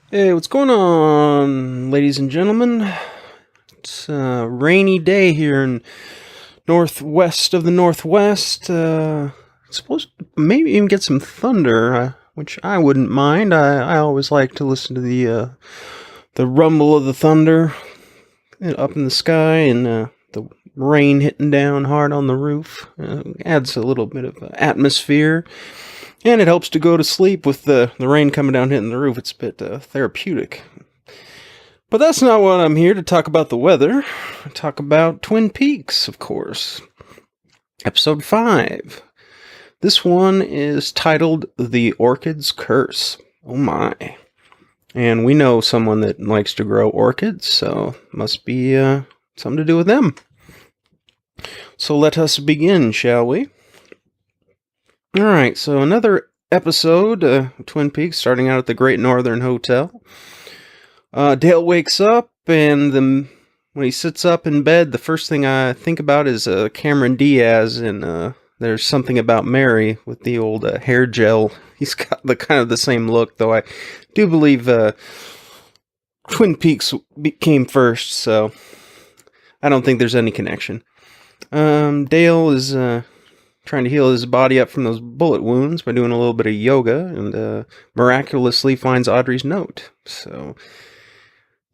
Hey, what's going on, ladies and gentlemen? It's a rainy day here in northwest of the Northwest. It's supposed to maybe even get some thunder, which I wouldn't mind. I always like to listen to the rumble of the thunder up in the sky and the rain hitting down hard on the roof. Adds a little bit of atmosphere. And it helps to go to sleep with the rain coming down hitting the roof. It's a bit therapeutic. But that's not what I'm here to talk about the weather. I talk about Twin Peaks, of course. Episode 5. This one is titled The Orchid's Curse. Oh my. And we know someone that likes to grow orchids, so must be something to do with them. So let us begin, shall we? Alright, so another episode of Twin Peaks, starting out at the Great Northern Hotel. Dale wakes up, and when he sits up in bed, the first thing I think about is Cameron Diaz, and There's Something About Mary with the old hair gel. He's got the same look, though I do believe Twin Peaks came first, so I don't think there's any connection. Dale is trying to heal his body up from those bullet wounds by doing a little bit of yoga, and miraculously finds Audrey's note. So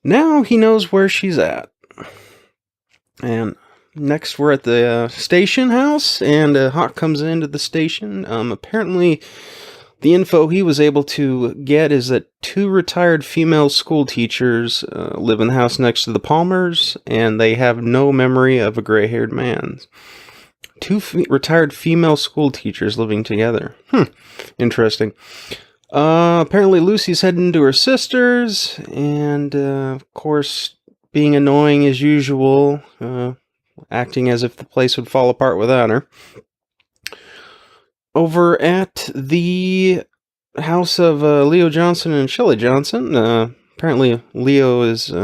now he knows where she's at. And next we're at the station house, and Hawk comes into the station. Apparently the info he was able to get is that 2 retired female school teachers live in the house next to the Palmers, and they have no memory of a gray-haired man. 2 retired female school teachers living together. Interesting. Apparently Lucy's heading to her sister's, and of course, being annoying as usual, acting as if the place would fall apart without her. Over at the house of Leo Johnson and Shelley Johnson, apparently Leo's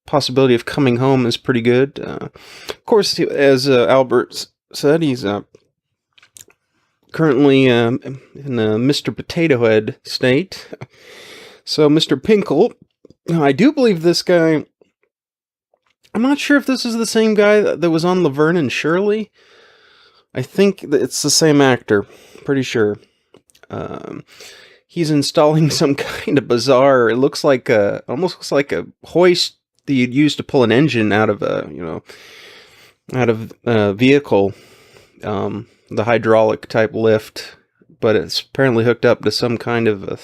possibility of coming home is pretty good. Of course, as Albert said, he's currently in a Mr. Potato Head state. So Mr. Pinkle, I do believe this guy, I'm not sure if this is the same guy that was on Laverne and Shirley. I think that it's the same actor, pretty sure. He's installing some kind of bizarre, it looks like almost looks like a hoist that you'd use to pull an engine out of a vehicle, the hydraulic type lift, but it's apparently hooked up to some kind of a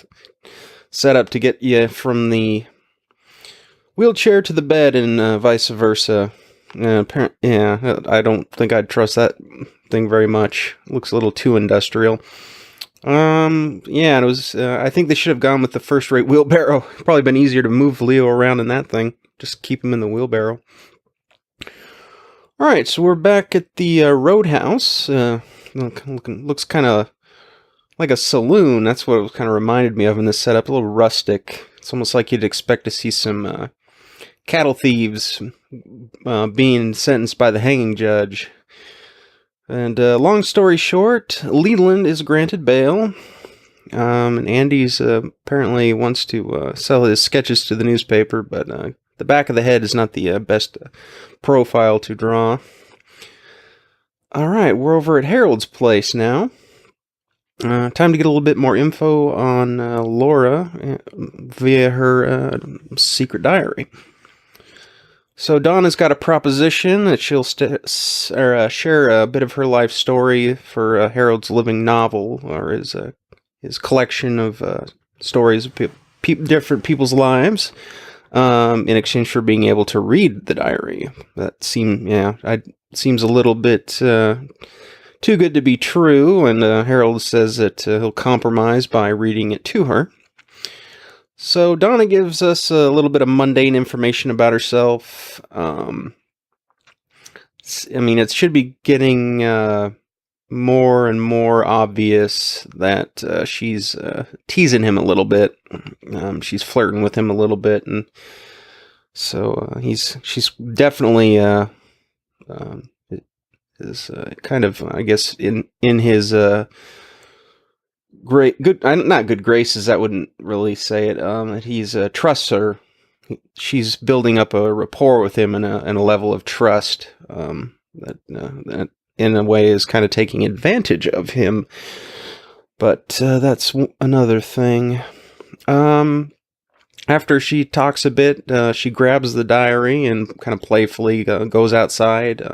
setup to get you from the wheelchair to the bed and vice versa. I don't think I'd trust that thing very much. It looks a little too industrial. It was, I think they should have gone with the first-rate wheelbarrow. Probably been easier to move Leo around in that thing. Just keep him in the wheelbarrow. Alright, so we're back at the Roadhouse. Looks kind of like a saloon. That's what it kind of reminded me of in this setup. A little rustic. It's almost like you'd expect to see some cattle thieves being sentenced by the hanging judge. And long story short, Leland is granted bail. And Andy's apparently wants to sell his sketches to the newspaper, but the back of the head is not the best profile to draw. Alright, we're over at Harold's place now. Time to get a little bit more info on Laura via her secret diary. So Donna's got a proposition that she'll share a bit of her life story for Harold's living novel, or his collection of stories of different people's lives, in exchange for being able to read the diary. That seems a little bit too good to be true, and Harold says that he'll compromise by reading it to her. So Donna gives us a little bit of mundane information about herself. It should be getting more and more obvious that she's teasing him a little bit. She's flirting with him a little bit, and so she's definitely is kind of, I guess, in his great, good, not good graces. That wouldn't really say it. That he's trusts her. She's building up a rapport with him and a level of trust that in a way is kind of taking advantage of him. But that's another thing. After she talks a bit, she grabs the diary and kind of playfully goes outside.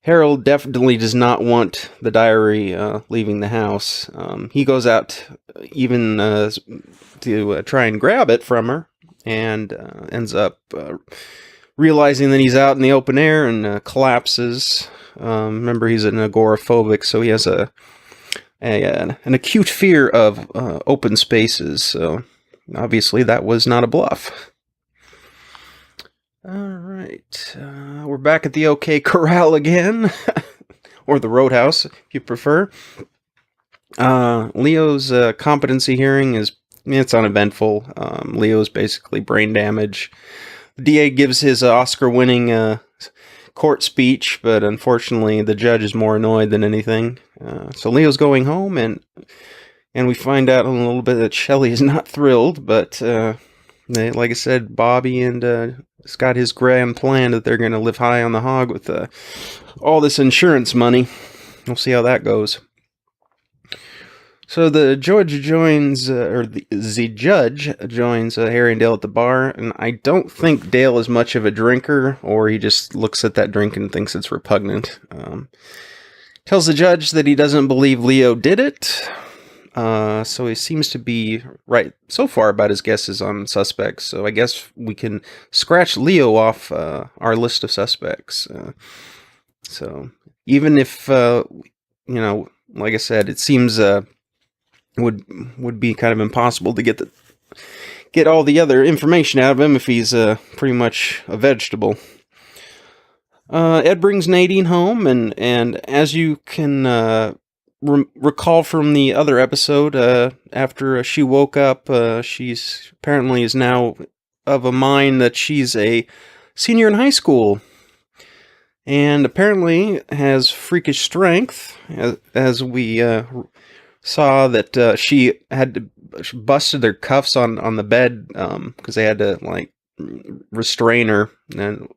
Harold definitely does not want the diary leaving the house. He goes out even to try and grab it from her, and ends up realizing that he's out in the open air and collapses. Remember, he's an agoraphobic, so he has an acute fear of open spaces. So obviously that was not a bluff. All right, we're back at the OK Corral again, or the Roadhouse, if you prefer. Leo's competency hearing it's uneventful. Leo's basically brain damage. The DA gives his Oscar-winning court speech, but unfortunately the judge is more annoyed than anything. So Leo's going home, and we find out a little bit that Shelley is not thrilled, but like I said, Bobby and Scott, his grand plan that they're going to live high on the hog with all this insurance money. We'll see how that goes. So the judge joins, the judge joins Harry and Dale at the bar, and I don't think Dale is much of a drinker, or he just looks at that drink and thinks it's repugnant. Tells the judge that he doesn't believe Leo did it. So he seems to be right so far about his guesses on suspects. So I guess we can scratch Leo off our list of suspects. So even if like I said, it seems would be kind of impossible to get all the other information out of him if he's pretty much a vegetable. Ed brings Nadine home, and as you can recall from the other episode, after she woke up, she's apparently is now of a mind that she's a senior in high school, and apparently has freakish strength, as we saw that she busted their cuffs on the bed because they had to like restrain her, and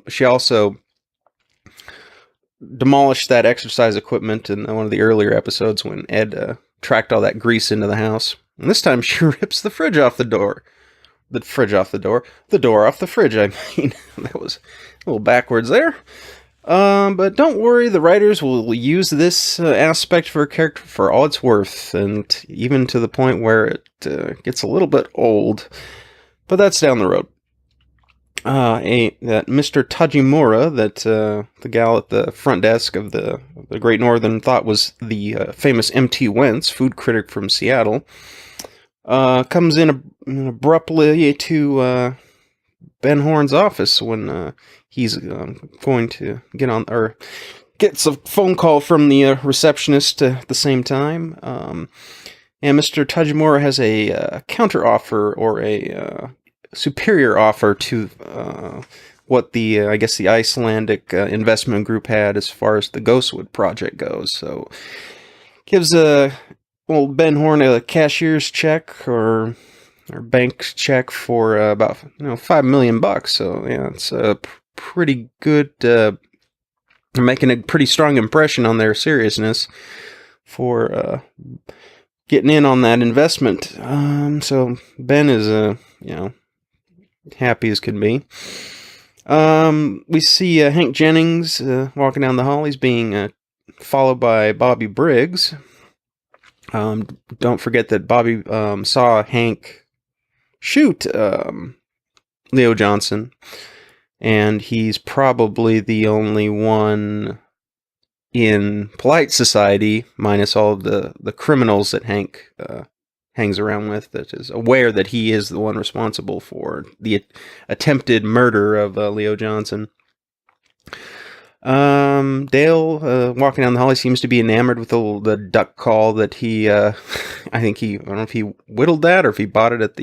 she also demolished that exercise equipment in one of the earlier episodes when Ed tracked all that grease into the house. And this time she rips the fridge off the door. The door off the fridge, I mean. That was a little backwards there. But don't worry, the writers will use this aspect for a character for all it's worth, and even to the point where it gets a little bit old. But that's down the road. That Mr. Tajimura, that the gal at the front desk of the Great Northern thought was the famous M.T. Wentz, food critic from Seattle, comes in abruptly to Ben Horn's office when he's going to gets a phone call from the receptionist at the same time. And Mr. Tajimura has a counter offer, or a superior offer to what the I guess the Icelandic investment group had as far as the Ghostwood project goes. So gives Ben Horn a cashier's check or bank check for about $5 million. So yeah, it's a pretty good. Making a pretty strong impression on their seriousness for getting in on that investment. So Ben is happy as can be. We see Hank Jennings walking down the hall. He's being followed by Bobby Briggs. Don't forget that Bobby saw Hank shoot Leo Johnson, and he's probably the only one in polite society, minus all of the criminals that Hank hangs around with, that is aware that he is the one responsible for the attempted murder of Leo Johnson. Dale, walking down the hall, he seems to be enamored with the duck call that he, I don't know if he whittled that or if he bought it at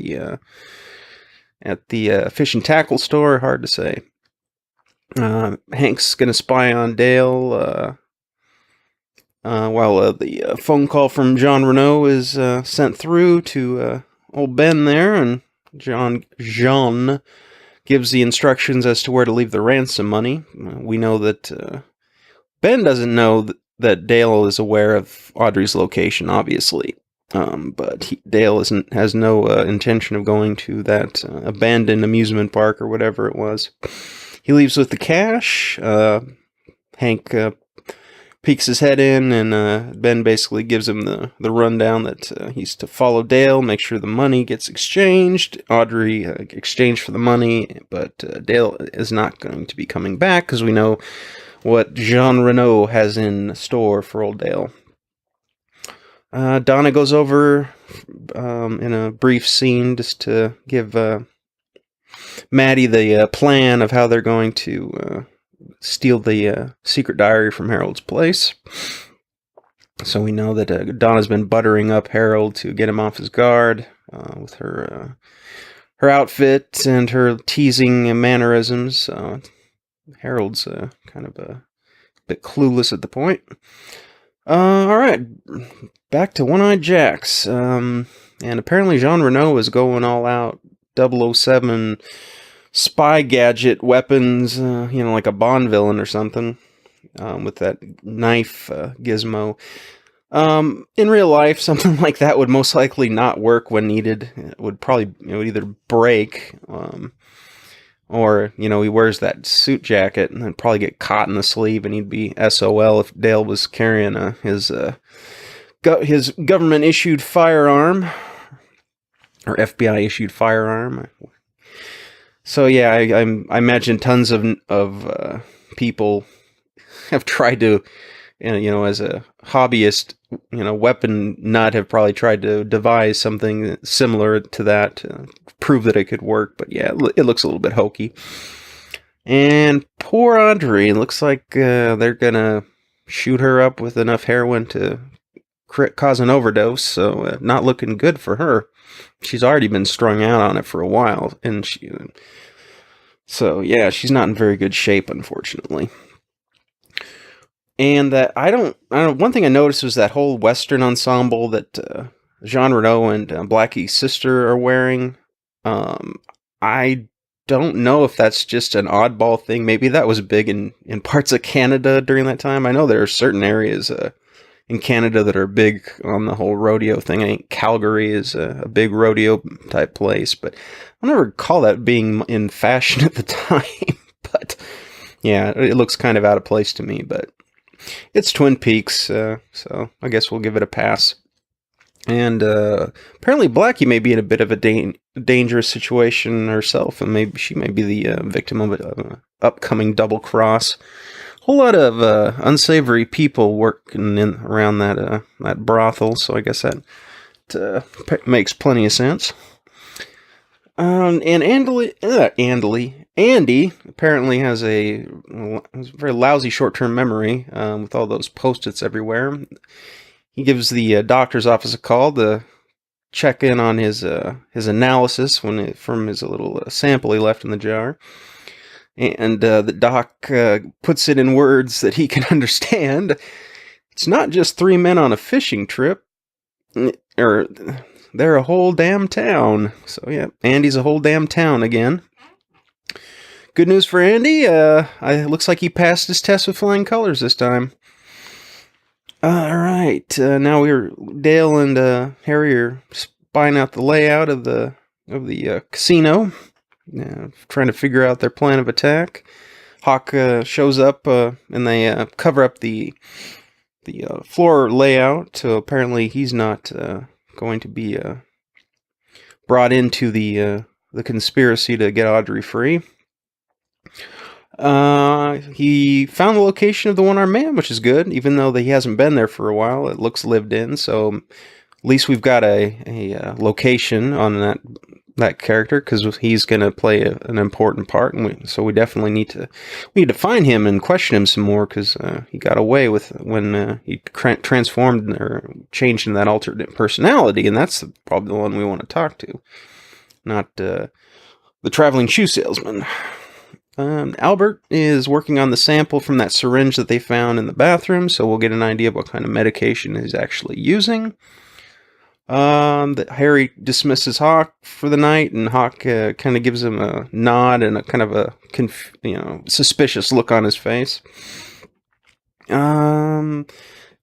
the fish and tackle store, hard to say. Hank's gonna spy on Dale, While the phone call from Jean Renault is sent through to old Ben there, and Jean gives the instructions as to where to leave the ransom money. We know that Ben doesn't know that Dale is aware of Audrey's location, obviously. But Dale has no intention of going to that abandoned amusement park or whatever it was. He leaves with the cash. Hank peeks his head in, and Ben basically gives him the rundown that he's to follow Dale, make sure the money gets exchanged. Audrey exchanged for the money, but Dale is not going to be coming back because we know what Jean Renault has in store for old Dale. Donna goes over in a brief scene just to give Maddie the plan of how they're going to steal the secret diary from Harold's place. So we know that Donna's been buttering up Harold to get him off his guard with her outfit and her teasing mannerisms. Harold's kind of a bit clueless at the point. All right, back to One-Eyed Jacks. And apparently Jean Renault is going all out 007 spy gadget weapons, like a Bond villain or something, with that knife gizmo. In real life, something like that would most likely not work when needed. It would either break, or, he wears that suit jacket and then probably get caught in the sleeve, and he'd be SOL if Dale was carrying his government-issued firearm, or FBI-issued firearm. So yeah, I imagine tons of people have tried to, as a hobbyist, weapon nut, have probably tried to devise something similar to that to prove that it could work. But yeah, it looks a little bit hokey. And poor Audrey, it looks like they're gonna shoot her up with enough heroin to cause an overdose. So not looking good for her. She's already been strung out on it for a while, and so yeah, she's not in very good shape, unfortunately. And that I don't. One thing I noticed was that whole Western ensemble that Jean Renault and Blackie's sister are wearing. I don't know if that's just an oddball thing. Maybe that was big in parts of Canada during that time. I know there are certain areas in Canada that are big on the whole rodeo thing. I think Calgary is a big rodeo type place, but I never recall that being in fashion at the time. But yeah, it looks kind of out of place to me, but it's Twin Peaks, so I guess we'll give it a pass. And apparently Blackie may be in a bit of a dangerous situation herself, and maybe she may be the victim of an upcoming double cross. Whole lot of unsavory people working around that brothel, so I guess that makes plenty of sense. And Andy apparently has a very lousy short-term memory with all those Post-its everywhere. He gives the doctor's office a call to check in on his analysis from his little sample he left in the jar. And the doc puts it in words that he can understand. It's not just three men on a fishing trip, or they're a whole damn town. So yeah, Andy's a whole damn town again. Good news for Andy. It looks like he passed his test with flying colors this time. All right, now Dale and Harry are spying out the layout of the casino, trying to figure out their plan of attack. Hawk shows up, and they cover up the floor layout. So apparently he's not going to be brought into the conspiracy to get Audrey free. He found the location of the one-armed man, which is good, even though he hasn't been there for a while. It looks lived in, so at least we've got a location on that character, because he's going to play an important part, and so we definitely need to find him and question him some more, because he got away with when he transformed or changed into that alternate personality, and that's probably the one we want to talk to, not the traveling shoe salesman. Albert is working on the sample from that syringe that they found in the bathroom, so we'll get an idea of what kind of medication he's actually using. That Harry dismisses Hawk for the night, and Hawk kind of gives him a nod and a kind of a suspicious look on his face.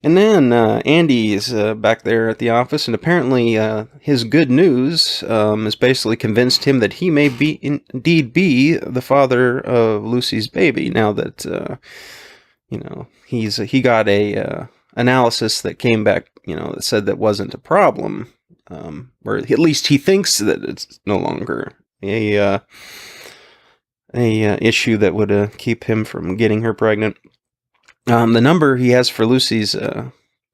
And then Andy is back there at the office, and apparently his good news has basically convinced him that he may indeed be the father of Lucy's baby. Now that he got a analysis that came back, that said that wasn't a problem, or at least he thinks that it's no longer a issue that would keep him from getting her pregnant. The number he has for Lucy's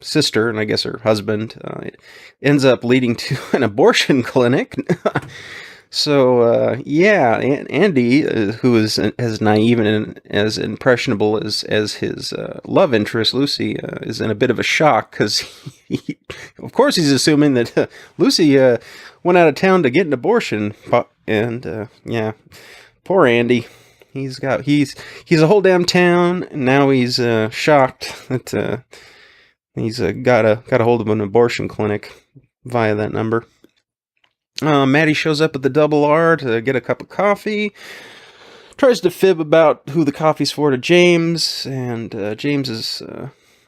sister, and I guess her husband, it ends up leading to an abortion clinic. So, Andy, who is as naive and as impressionable as his love interest, Lucy, is in a bit of a shock, because of course he's assuming that Lucy went out of town to get an abortion, and poor Andy. He's a whole damn town, and now he's shocked that he's got a hold of an abortion clinic via that number. Maddie shows up at the Double R to get a cup of coffee. Tries to fib about who the coffee's for to James, and James is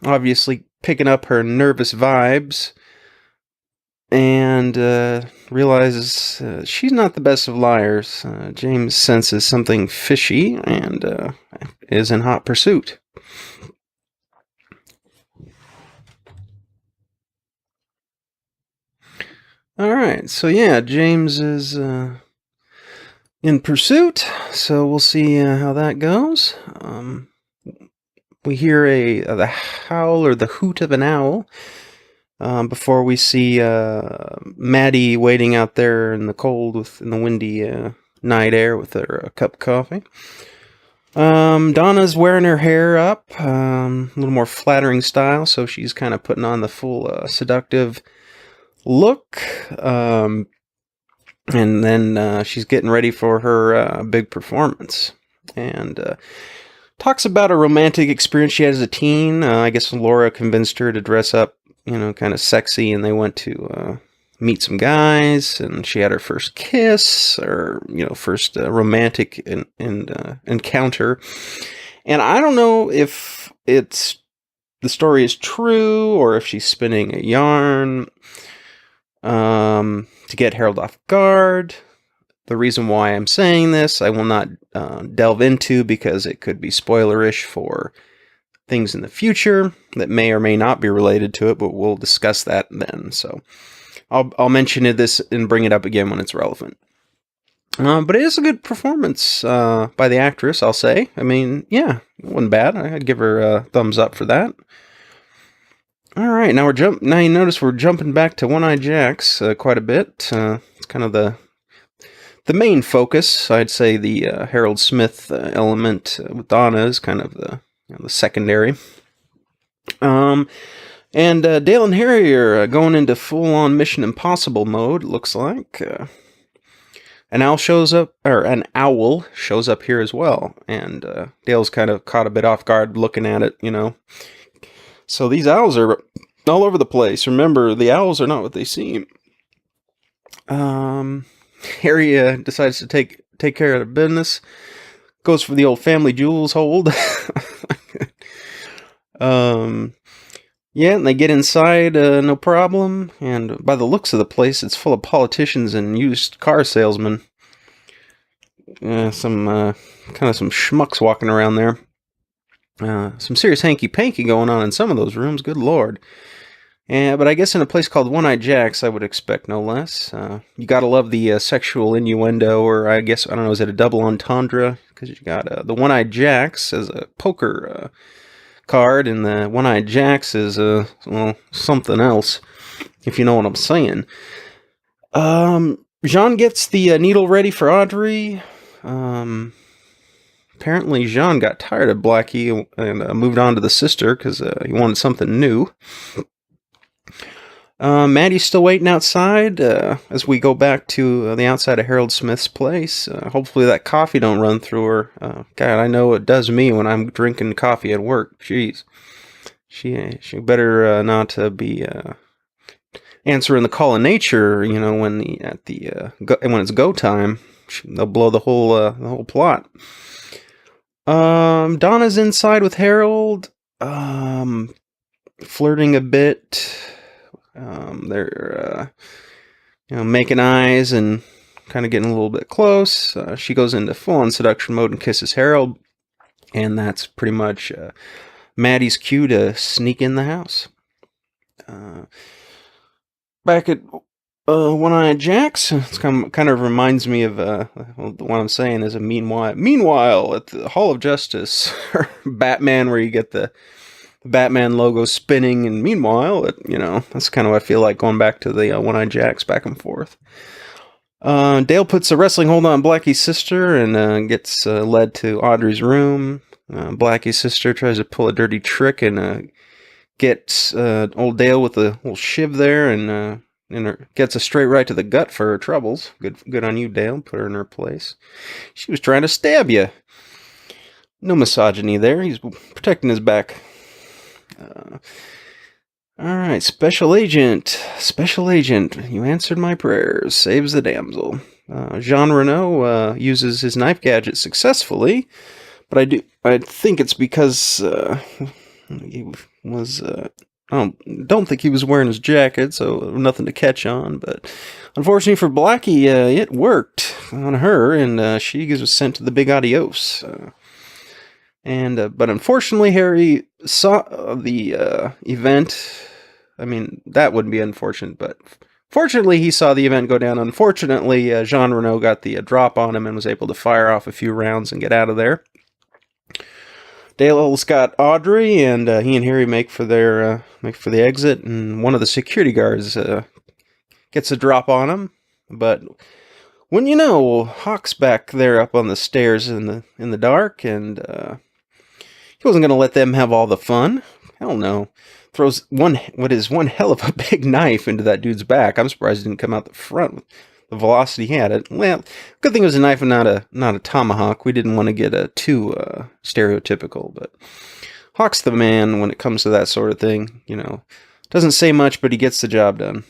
obviously picking up her nervous vibes, and realizes she's not the best of liars. James senses something fishy and is in hot pursuit. Alright, so James is in pursuit, so we'll see how that goes. We hear the howl or the hoot of an owl before we see Maddie waiting out there in the cold in the windy night air with her cup of coffee. Donna's wearing her hair up a little more flattering style, so she's kind of putting on the full seductive look, and then she's getting ready for her big performance, and talks about a romantic experience she had as a teen. I guess Laura convinced her to dress up, kind of sexy, and they went to meet some guys, and she had her first kiss, or first romantic encounter. And I don't know if the story is true or if she's spinning a yarn to get Harold off guard. The reason why I'm saying this, I will not delve into, because it could be spoilerish for things in the future that may or may not be related to it, but we'll discuss that then. So I'll mention this and bring it up again when it's relevant. But it is a good performance by the actress, I'll say. I mean, it wasn't bad. I'd give her a thumbs up for that. All right, now you notice we're jumping back to One-Eyed Jacks quite a bit. It's kind of the main focus. I'd say the Harold Smith element with Donna is kind of the secondary. And Dale and Harry are going into full-on Mission Impossible mode, it looks like. An owl shows up here as well, and Dale's kind of caught a bit off guard looking at it, So these owls are all over the place. Remember, the owls are not what they seem. Harry decides to take care of the business. Goes for the old family jewels hold. And they get inside, no problem. And by the looks of the place, it's full of politicians and used car salesmen. Some schmucks walking around there. Some serious hanky-panky going on in some of those rooms, good lord. But I guess in a place called One-Eyed Jacks, I would expect no less. You gotta love the sexual innuendo, or I don't know, is it a double entendre? Because you got the One-Eyed Jacks as a poker card, and the One-Eyed Jacks is, something else, if you know what I'm saying. Jean gets the needle ready for Audrey. Apparently Jean got tired of Blackie and moved on to the sister because he wanted something new. Maddie's still waiting outside as we go back to the outside of Harold Smith's place. Hopefully that coffee don't run through her. God, I know it does me when I'm drinking coffee at work. Jeez, she better not be answering the call of nature. You know, when when it's go time, they'll blow the whole plot. Donna's inside with Harold, flirting a bit. They're making eyes and kind of getting a little bit close. She goes into full-on seduction mode and kisses Harold, and that's pretty much Maddie's cue to sneak in the house. Back at One-Eyed Jack's, it's kind of reminds me of what I'm saying is a meanwhile at the Hall of Justice, or Batman, where you get the Batman logo spinning, and meanwhile, that's kind of what I feel like going back to the One-Eyed Jacks back and forth. Dale puts a wrestling hold on Blackie's sister and gets led to Audrey's room. Blackie's sister tries to pull a dirty trick and gets old Dale with a little shiv there and gets a straight right to the gut for her troubles. Good on you, Dale. Put her in her place. She was trying to stab you. No misogyny there. He's protecting his back. Alright, Special Agent, you answered my prayers, saves the damsel. Jean Renault uses his knife gadget successfully, but I think it's because he was, I don't think he was wearing his jacket, so nothing to catch on, but unfortunately for Blackie, it worked on her, and she was sent to the big adios. But unfortunately, Harry saw the event. I mean, that wouldn't be unfortunate, but fortunately, he saw the event go down. Unfortunately, Jean Renault got the drop on him and was able to fire off a few rounds and get out of there. Dale's got Audrey, and he and Harry make for the exit, and one of the security guards gets a drop on him, but when Hawk's back there up on the stairs in the dark, and he wasn't going to let them have all the fun. Hell no. Throws one hell of a big knife into that dude's back. I'm surprised it didn't come out the front with the velocity he had it. Well, good thing it was a knife and not a tomahawk. We didn't want to get too stereotypical, but Hawk's the man when it comes to that sort of thing. Doesn't say much, but he gets the job done.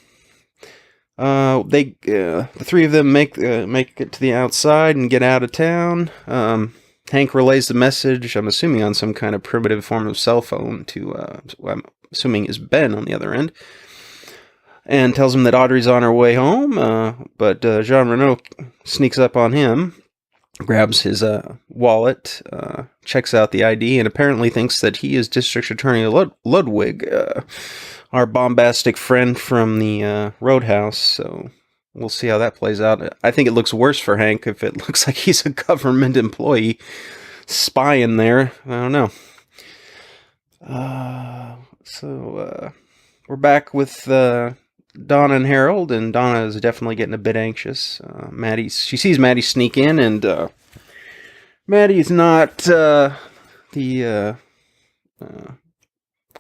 The three of them make it to the outside and get out of town. Hank relays the message, I'm assuming on some kind of primitive form of cell phone to, I'm assuming is Ben on the other end, and tells him that Audrey's on her way home, but Jean Renault sneaks up on him, grabs his wallet, checks out the ID, and apparently thinks that he is District Attorney Ludwig, our bombastic friend from the Roadhouse, so we'll see how that plays out. I think it looks worse for Hank if it looks like he's a government employee spying there. I don't know. So we're back with Donna and Harold, and Donna is definitely getting a bit anxious. She sees Maddie sneak in, and Maddie's not the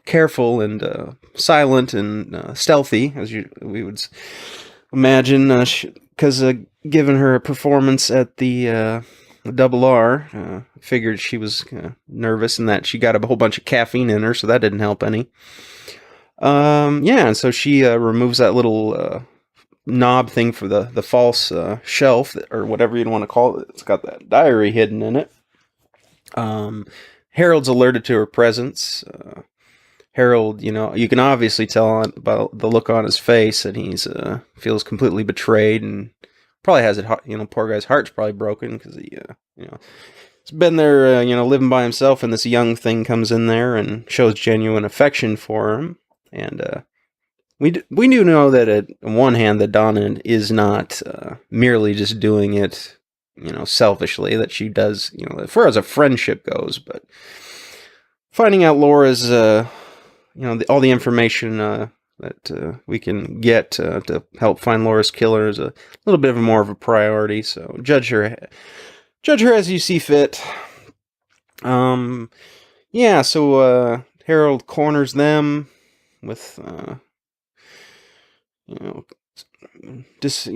careful and silent and stealthy as we would imagine, because given her performance at the Double R, figured she was nervous and that she got a whole bunch of caffeine in her, so that didn't help any. And so she removes that little knob thing for the false shelf, or whatever you'd want to call it. It's got that diary hidden in it. Harold's alerted to her presence. Harold, you can obviously tell about the look on his face that he's feels completely betrayed, and probably has it. Poor guy's heart's probably broken because he's been there, living by himself, and this young thing comes in there and shows genuine affection for him. And we do know that on one hand that Donna is not merely just doing it, selfishly. That she does, as far as a friendship goes, but finding out Laura's. All the information that we can get to help find Laura's killer is a little bit more of a priority. So judge her as you see fit. So Harold corners them with you know, just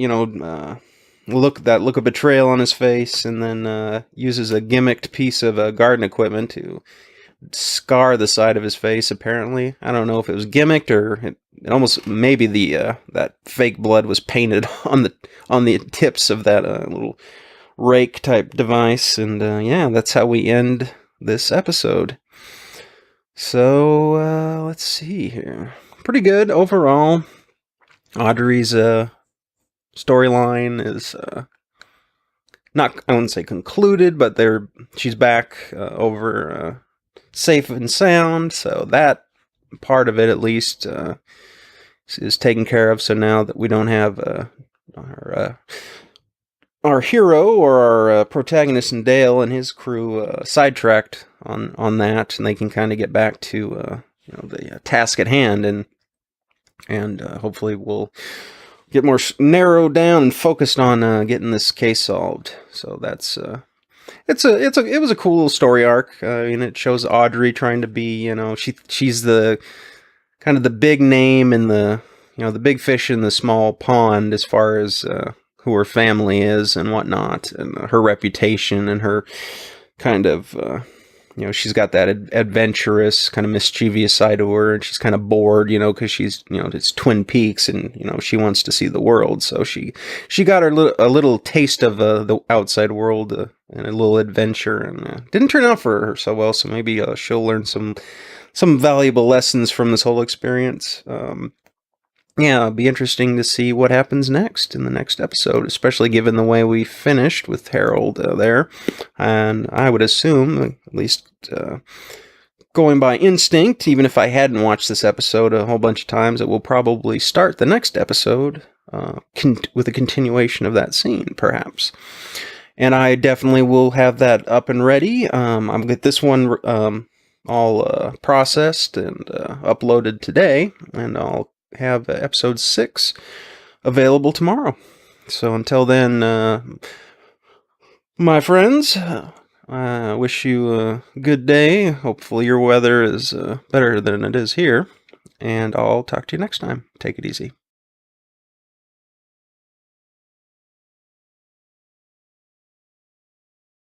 look of betrayal on his face, and then uses a gimmicked piece of garden equipment to scar the side of his face. Apparently, I don't know if it was gimmicked or it almost maybe the that fake blood was painted on the tips of that little rake type device. And yeah, that's how we end this episode. So let's see here. Pretty good overall. Audrey's storyline is not, I wouldn't say concluded, but she's back over safe and sound, so that part of it at least is taken care of. So now that we don't have our hero or our protagonist in Dale and his crew sidetracked on that, and they can kind of get back to the task at hand, and hopefully we'll get more narrowed down and focused on getting this case solved. So that's it was a cool story arc. It shows Audrey trying to be, she's the kind of the big name in the big fish in the small pond as far as who her family is and whatnot, and her reputation and her kind of she's got that adventurous kind of mischievous side to her, and she's kind of bored, because she's it's Twin Peaks, and she wants to see the world. So she got a little taste of the outside world and a little adventure, and didn't turn out for her so well. So maybe she'll learn some valuable lessons from this whole experience. Yeah, it'll be interesting to see what happens next in the next episode, especially given the way we finished with Harold there. And I would assume, at least going by instinct, even if I hadn't watched this episode a whole bunch of times, it will probably start the next episode with a continuation of that scene, perhaps. And I definitely will have that up and ready. I'll get this one all processed and uploaded today, and I'll have episode 6 available tomorrow. So until then, my friends, I wish you a good day. Hopefully your weather is better than it is here, and I'll talk to you next time. Take it easy.